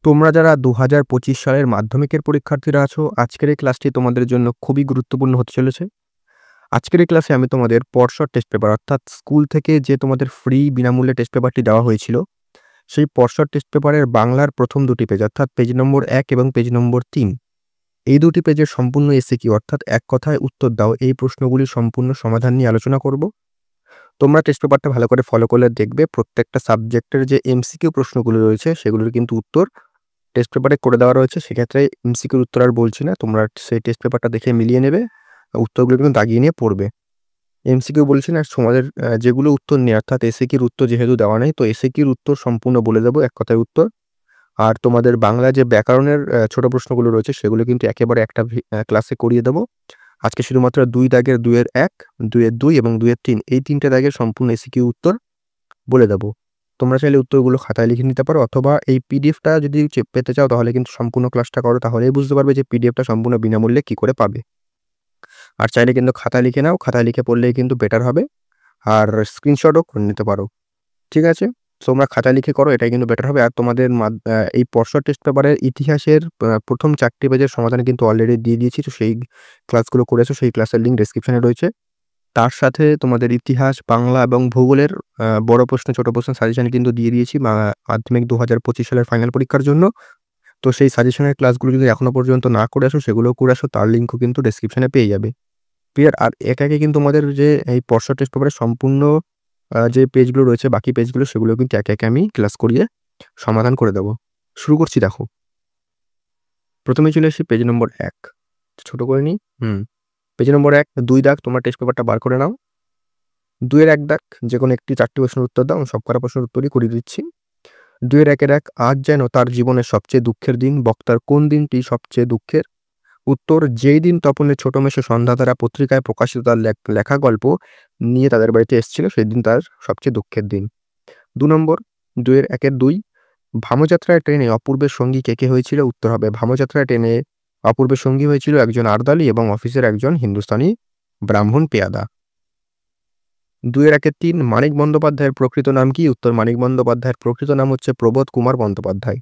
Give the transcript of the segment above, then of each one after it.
তোমরা যারা ২০২৫ সালের মাধ্যমিকের পরীক্ষার্থীরা আছো, আজকের এই ক্লাসটি তোমাদের জন্য খুবই গুরুত্বপূর্ণ হতে চলেছে। আজকের এই ক্লাসে আমি তোমাদের পর্ষদ টেস্ট পেপার অর্থাৎ স্কুল থেকে যে তোমাদের ফ্রি বিনামূল্যে টেস্ট পেপারটি দেওয়া হয়েছিল, সেই পর্ষদ টেস্ট পেপারের বাংলার প্রথম দুটি পেজ অর্থাৎ পেজ নম্বর ১ এবং পেজ নম্বর ৩ এই দুটি পেজের সম্পূর্ণ এসিকিউ অর্থাৎ এক কথায় উত্তর দাও এই প্রশ্নগুলির সম্পূর্ণ সমাধান নিয়ে আলোচনা করব। তোমরা টেস্ট পেপারটা ভালো করে ফলো করলে দেখবে প্রত্যেকটা সাবজেক্টের যে এমসিকিউ প্রশ্নগুলো রয়েছে সেগুলোর কিন্তু উত্তর টেস্ট পেপারে করে দেওয়া রয়েছে। সেক্ষেত্রে এমসিকিউর উত্তর আর বলছি না, তোমরা সেই টেস্ট পেপারটা দেখে মিলিয়ে নেবে, উত্তরগুলো কিন্তু দাগিয়ে নিয়ে পড়বে। এমসিকিউ বলছি না, তোমাদের যেগুলো উত্তর নেই অর্থাৎ এসএকিউর উত্তর যেহেতু দেওয়া নেই, তো এসএকিউর উত্তর সম্পূর্ণ বলে দেবো এক কথায় উত্তর। আর তোমাদের বাংলা যে ব্যাকরণের ছোট প্রশ্নগুলো রয়েছে সেগুলো কিন্তু একেবারে একটা ক্লাসে করিয়ে দেবো। আজকে শুধুমাত্র ২ দাগের ২ এর ১, ২ এর ২ এবং ২ এর ৩ এই ৩টে দাগের সম্পূর্ণ এসিকিউ উত্তর বলে দেবো। তোমরা চাইলে উত্তরগুলো খাতায় লিখে নিতে পারো, অথবা এই পিডিএফটা যদি পেতে চাও তাহলে কিন্তু সম্পূর্ণ ক্লাসটা করো, তাহলেই বুঝতে পারবে যে পিডিএফটা সম্পূর্ণ বিনামূল্যে কি করে পাবে। আর চাইলে কিন্তু খাতায় লিখে নাও, খাতায় লিখে পড়লেই কিন্তু বেটার হবে, আর স্ক্রিনশটও করে নিতে পারো। ঠিক আছে, তোমরা খাতায় লিখে করো, এটাই কিন্তু বেটার হবে। আর তোমাদের এই পর্ষদ টেস্ট পেপারের ইতিহাসের প্রথম ৪টি পেজের সমাধান কিন্তু অলরেডি দিয়ে দিয়েছি, তো সেই ক্লাসগুলো করেছো, সেই ক্লাসের লিঙ্ক ডেসক্রিপশনে রয়েছে। তার সাথে তোমাদের ইতিহাস, বাংলা এবং ভূগোলের বড় প্রশ্ন, ছোট প্রশ্ন সাজেশন কিন্তু দিয়ে দিয়েছি মাধ্যমিক ২০২৫ সালের ফাইনাল পরীক্ষার জন্য। তো সেই সাজেশনের ক্লাসগুলো যদি এখনো পর্যন্ত না করে আসো, সেগুলোও করে আসো, তার লিঙ্কও কিন্তু ডেসক্রিপশনে পেয়ে যাবে। ক্লিয়ার? আর একে একে কিন্তু আমাদের যে এই পর্ষদ টেস্ট পেপারের সম্পূর্ণ যে পেজগুলো রয়েছে, বাকি পেজগুলো, সেগুলো কিন্তু একে একে আমি ক্লাস করিয়ে সমাধান করে দেবো। শুরু করছি, দেখো। প্রথমে চলে আসি পেজ নম্বর ১, ছোট করে নিই। পেজ নম্বর ১, ২ দাগ, তোমরা টেস্ট পেপারটা বার করে নাও। ২ এর ১ দাগ, যে কোনো একটি ৪টি প্রশ্নের উত্তর দাও, সব কটা প্রশ্নের উত্তরই করিয়ে দিচ্ছি। ২ এর ১ এর ১, আজ যেন তার জীবনের সবচেয়ে দুঃখের দিন, বক্তার কোন দিনটি সবচেয়ে দুঃখের? উত্তর, যেই দিন তপনের ছোট মেসো সন্ধ্যাতারা পত্রিকায় প্রকাশিত তার লেখা গল্প নিয়ে তাদের বাড়িতে এসেছিল, সেই দিন তার সবচেয়ে দুঃখের দিন। ২ নম্বর, ২ এর ১ এর ২, ভামযাত্রায় ট্রেনে অপূর্বের সঙ্গী কে কে হয়েছিল? উত্তর হবে, ভামযাত্রায় ট্রেনে অপূর্বের সঙ্গী হয়েছিল একজন আর্দালি এবং অফিসের একজন হিন্দুস্তানি ব্রাহ্মণ পেয়াদা। ২ এর ১ এর ৩, মানিক বন্দ্যোপাধ্যায়ের প্রকৃত নাম কি? উত্তর, মানিক বন্দ্যোপাধ্যায়ের প্রকৃত নাম হচ্ছে প্রবোধ কুমার বন্দ্যোপাধ্যায়।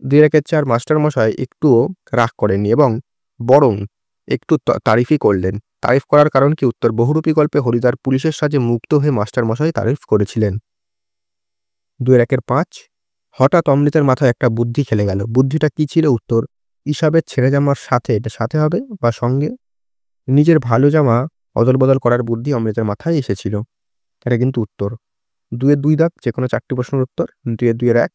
২ এর ১ এর ৪, মাস্টারমশাই একটুও রাগ করেননি এবং বরং একটু তারিফই করলেন। তারিফ করার কারণ কি? উত্তর, বহুরূপী গল্পে হরিদার পুলিশের সাজে মুগ্ধ হয়ে মাস্টারমশাই তারিফ করেছিলেন। ২ এর ১ এর ৫, হঠাৎ অমৃতের মাথায় একটা বুদ্ধি খেলে গেল। বুদ্ধিটা কি ছিল? উত্তর, ইসাবের ছেঁড়া জামার সাথে, এটা সাথে হবে বা সঙ্গে, নিজের ভালো জামা অদল বদল করার বুদ্ধি অমৃতের মাথায় এসেছিল। এটা কিন্তু উত্তর। ২ এর ২ দাগ, যে কোনো ৪টি প্রশ্নের উত্তর। ২ এর ২ এর ১,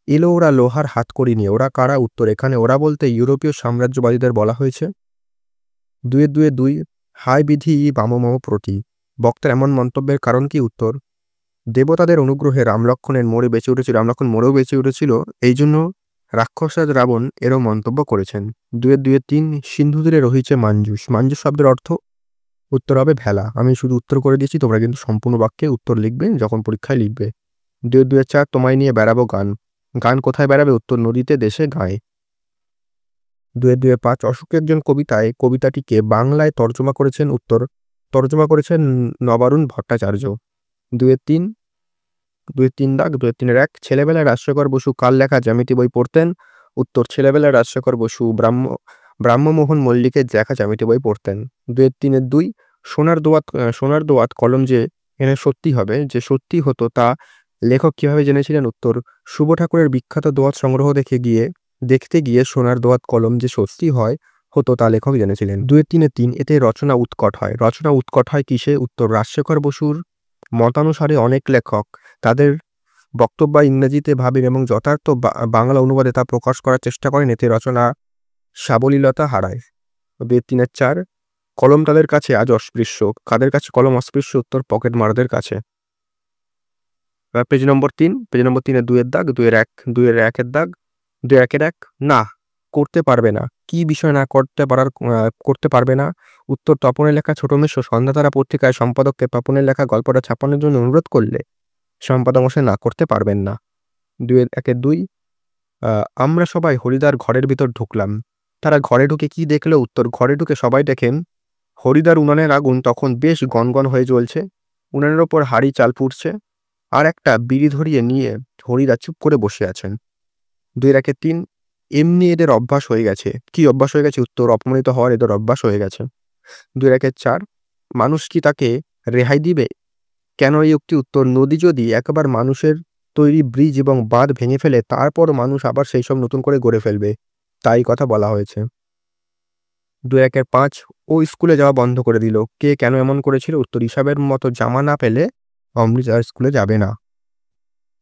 এলো ওরা লোহার হাতকড়ি নিয়ে, ওরা কারা? উত্তর, এখানে ওরা বলতে ইউরোপীয় সাম্রাজ্যবাদীদের বলা হয়েছে। ২ এর ২ এর ২, হায় বিধি বামম প্রতি, বক্তার এমন মন্তব্যের কারণ কি? উত্তর, দেবতাদের অনুগ্রহে রামলক্ষণ মোড়েও বেঁচে উঠেছিল, এই জন্য রাক্ষসরাজ রাবণ এরও মন্তব্য করেছেন। ২ এর ২ এর ৩, সিন্ধু তীরে রহিছে মাঞ্জুস, মাঞ্জুস শব্দের অর্থ? উত্তর হবে ভেলা। আমি শুধু উত্তর করে দিয়েছি, তোমরা কিন্তু সম্পূর্ণ বাক্যে উত্তর লিখবে যখন পরীক্ষায় লিখবে। ২ এর ২ এর ৪, তোমায় নিয়ে বেড়াবো গান, গান কোথায় বেড়াবে? উত্তর, নদীতে, দেশে, গায়ে। ২ এর ২ এর ৫, অশোক একজন কবিতায় কবিতাটিকে বাংলায় তর্জমা করেছেন। উত্তর, তর্জমা করেছেন নবারুণ ভট্টাচার্য। ২ এর ৩, ২ এর ৩ দাগ, ২ এর ৩ এর ১, ছেলেবেলায় রাজশেখর বসু কার লেখা জ্যামিতি বই পড়তেন? উত্তর, ছেলেবেলায় রাজশেখর বসু ব্রাহ্মমোহন মল্লিকের লেখা জ্যামিতি বই পড়তেন। ২ এর ৩ এর ২, সোনার দোয়াত কলম যে এখানে সত্যি হবে, যে সত্যি হতো তা লেখক কিভাবে জেনেছিলেন? উত্তর, শুভ ঠাকুরের বিখ্যাত দোয়াত সংগ্রহ দেখতে গিয়ে সোনার দোয়াত কলম যে সত্যি হতো তা লেখক জেনেছিলেন। ২ এর ৩ এর ৩, এতে রচনা উৎকট হয়, রচনা উৎকট হয় কিসে? উত্তর, রাজশেখর বসুর মতানুসারে অনেক লেখক তাদের বক্তব্য ইংরেজিতে ভাবেন এবং যথার্থ বাংলা অনুবাদে তা প্রকাশ করার চেষ্টা করেন, এতে রচনা সাবলীলতা হারায়। ২ এর ৩ এর ৪, কলম তাদের কাছে আজ অস্পৃশ্য, কাদের কাছে কলম অস্পৃশ্য? উত্তর, পকেট মারদের কাছে। পেজ নম্বর ৩, পেজ নম্বর ৩ এর ২ এর দাগ, ২ এর ১, ২ এর ১ এর দাগ, ২ এর ১ এর ১, না করতে পারবে না, কি বিষয় না করতে পারবে না? উত্তর, তপনের লেখা ছোট মেসো সন্ধ্যাতারা পত্রিকায় সম্পাদককে তপনের লেখা গল্পটা ছাপানোর জন্য অনুরোধ করলে সম্পাদক মশাই না করতে পারবেন না। ২ এর ১ এর ২, আমরা সবাই হরিদার ঘরের ভিতর ঢুকলাম, তারা ঘরে ঢুকে কি দেখলো? উত্তর, ঘরে ঢুকে সবাই দেখেন হরিদার উনানের আগুন তখন বেশ গনগন হয়ে জ্বলছে, উনানের ওপর হাঁড়ি চাল ফুটছে, আর একটা বিড়ি ধরিয়ে নিয়ে হরিদা চুপ করে বসে আছেন। 2-3 এমনি এদের অভ্যাস হয়ে গেছে। কি অভ্যাস হয়ে গেছে? উত্তর অপমানিত হওয়ার এদের অভ্যাস হয়ে গেছে। 2-4 মানুষ কি তাকে রেহাই দিবে? কেন এই উক্তি? উত্তর নদী যদি একবার মানুষের তৈরি ব্রিজ এবং বাঁধ ভেঙে ফেলে তারপর মানুষ আবার সেইসব নতুন করে গড়ে ফেলবে। তাই কথা বলা হয়েছে। 2-5 ও স্কুলে যাওয়া বন্ধ করে দিল। কে কেন এমন করেছিল? উত্তর হিসাবের মতো জামা না পেলে অমৃত আর স্কুলে যাবে না।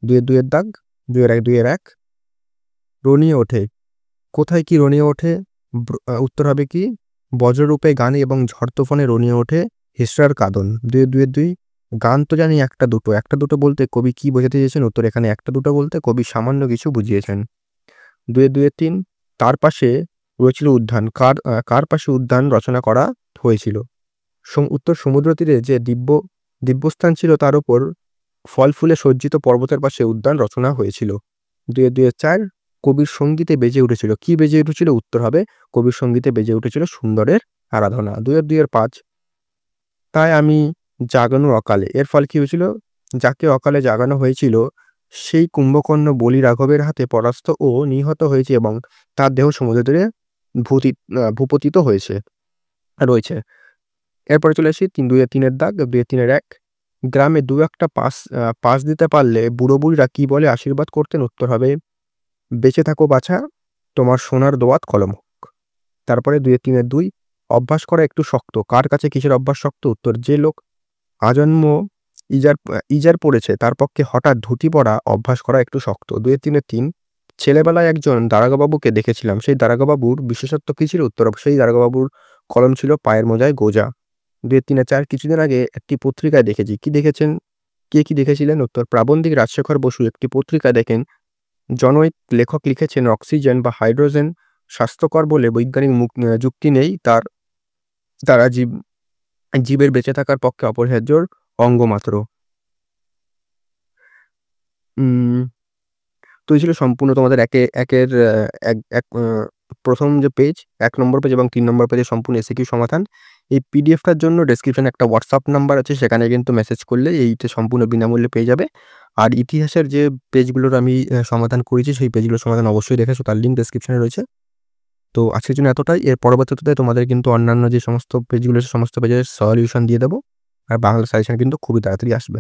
2-2 দাগ 2-1 রনিয়ে ওঠে। কোথায় কি রনিয়ে ওঠে? উত্তর হবে কি? বজ্ররূপে গানে এবং ঝড় তুফানে রনিয়ে ওঠে হেসরার কাঁদন। 2-2 গান তো জানি একটা দুটো। একটা দুটো বলতে কবি কি বোঝাতে চেয়েছেন? উত্তর এখানে একটা দুটো বলতে কবি সামান্য কিছু বুঝিয়েছেন। 2-3 তার পাশে রয়েছিল উদ্যান। কার পাশে উদ্যান রচনা করা হয়েছিল? উত্তর সমুদ্র তীরে যে দিব্যস্থান ছিল তার উপর ফল ফুলে সজ্জিত পর্বতের পাশে উদ্যান রচনা হয়েছিল। 2-4 কবির সঙ্গীতে বেজে উঠেছিল। কি বেজে উঠেছিল? উত্তর হবে কবির সঙ্গীতে বেজে উঠেছিল সুন্দরের আরাধনা। 2-5 তাই আমি জাগানো অকালে। এর ফল কি হয়েছিল? যাকে অকালে জাগানো হয়েছিল সেই কুম্ভকর্ণ বলি রাঘবের হাতে পরাস্ত ও নিহত হয়েছে এবং তার দেহ সমুদ্র তীরে ভূপতিত রয়েছে। এরপরে চলে আসি 2-3 দাগ 2-1 গ্রামে 2-1টা পাস দিতে পারলে বুড়ো বুড়িরা কি বলে আশীর্বাদ করতেন? উত্তর হবে বেঁচে থাকো বাছা, তোমার সোনার দোয়াত কলম হোক। তারপরে 2-2 অভ্যাস করা একটু শক্ত। কার কাছে কিসের অভ্যাস শক্ত? উত্তর যে লোক আজন্ম ইজার পড়েছে তার পক্ষে হঠাৎ ধুতি পরা অভ্যাস করা একটু শক্ত। 2-3 ছেলেবেলায় একজন দারোগাবাবুকে দেখেছিলাম। সেই দারোগাবাবুর বিশেষত্ব কী ছিল? উত্তর সেই দারোগাবাবুর কলম ছিল পায়ের মোজায় গোজা। 2-4 কিছুদিন আগে একটি পত্রিকায় দেখেছি। কি দেখেছেন? কে কি দেখেছিলেন? উত্তর প্রাবন্ধিক রাজশেখর বসু একটি পত্রিকায় দেখেন জনৈক লেখক লিখেছেন অক্সিজেন বা হাইড্রোজেন স্বাস্থ্যকর বলে বৈজ্ঞানিক যুক্তি নেই। তারা জীবের বেঁচে থাকার পক্ষে অপরিহার্য অঙ্গ মাত্র। উম তো এই ছিল সম্পূর্ণ তোমাদের একের এক এক প্রথম যে পেজ ১ নম্বর পেজ এবং ৩ নম্বর পেজের সম্পূর্ণ এসিকিউ সমাধান। এই পিডিএফটার জন্য ডেসক্রিপশনে একটা WhatsApp নাম্বার আছে, সেখানে কিন্তু মেসেজ করলে এইটা সম্পূর্ণ বিনামূল্যে পেয়ে যাবে। আর ইতিহাসের যে পেজগুলোর আমি সমাধান করেছি সেই পেজগুলোর সমাধান অবশ্যই দেখেছো, তার লিঙ্ক ডেসক্রিপশনে রয়েছে। তো আজকের জন্য এতটাই। এর পরবর্তীতে তোমাদের কিন্তু অন্যান্য যে সমস্ত পেজগুলো আছে সমস্ত পেজের সলিউশন দিয়ে দেবো। আর বাংলা সাজেশন কিন্তু খুবই তাড়াতাড়ি আসবে।